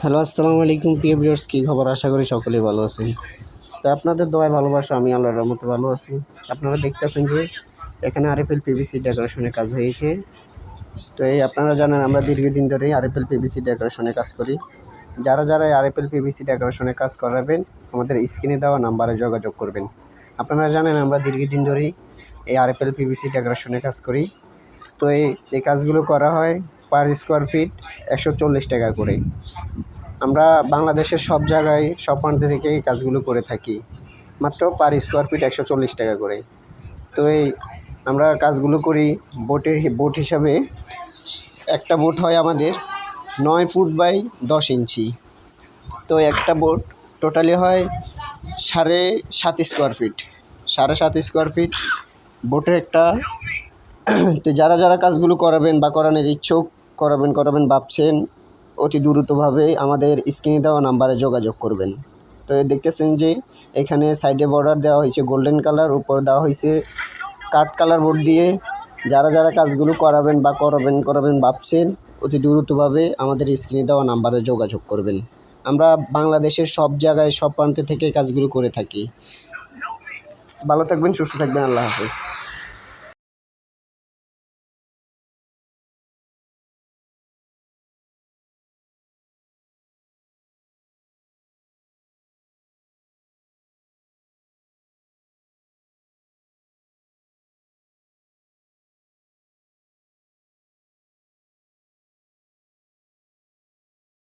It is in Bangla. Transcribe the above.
হ্যালো, আসসালামু আলাইকুম প্রিয় ভিউয়ার্স, কী খবর? আশা করি সকলেই ভালো আছেন। তো আপনাদের দোয়ায় ভালোবাসা আমি আল্লাহর রহমতে ভালো আছি। আপনারা দেখতেছেন যে এখানে আরএফএল পিভিসি ডেকোরেশনের কাজ হয়েছে। তো আপনারা জানেন আমরা দীর্ঘদিন ধরেই আরএফএল পিভিসি ডেকোরেশনের কাজ করি। যারা আরএফএল পিভিসি ডেকোরেশনের কাজ করাবেন আমাদের স্ক্রিনে দেওয়া নাম্বারে যোগাযোগ করবেন। আপনারা জানেন আমরা দীর্ঘদিন ধরেই এই আরএফএল পিভিসি ডেকোরেশনের কাজ করি। তো এই কাজগুলো করা হয় পার স্কোয়ার ফিট 140 টাকা করে। আমরা বাংলাদেশের সব জায়গায় সব প্রান্ত থেকে এই কাজগুলো করে থাকি, মাত্র পার স্কোয়ার ফিট 140 টাকা করে। তো আমরা কাজগুলো করি বোট হিসাবে। একটা বোট হয় আমাদের 9 ফুট বাই 10 ইঞ্চি। তো একটা বোট টোটালি হয় 7.5 স্কোয়ার ফিট। 7.5 স্কোয়ার ফিট বোটের একটা। তো যারা কাজগুলো করাবেন বা করানোর ইচ্ছুক করাবেন ভাবছেন, অতি দ্রুতভাবে আমাদের স্ক্রিনে দেওয়া নাম্বারে যোগাযোগ করবেন। তো দেখতেছেন যে এখানে সাইডে বর্ডার দেওয়া হয়েছে গোল্ডেন কালার, উপর দেওয়া হয়েছে কাঠ কালার বোর্ড দিয়ে। যারা কাজগুলো করাবেন বা করাবেন ভাবছেন, অতি দ্রুতভাবে আমাদের স্ক্রিনে দেওয়া নাম্বারে যোগাযোগ করবেন। আমরা বাংলাদেশের সব জায়গায় সব প্রান্ত থেকে কাজগুলো করে থাকি। ভালো থাকবেন, সুস্থ থাকবেন, আল্লাহ হাফেজ।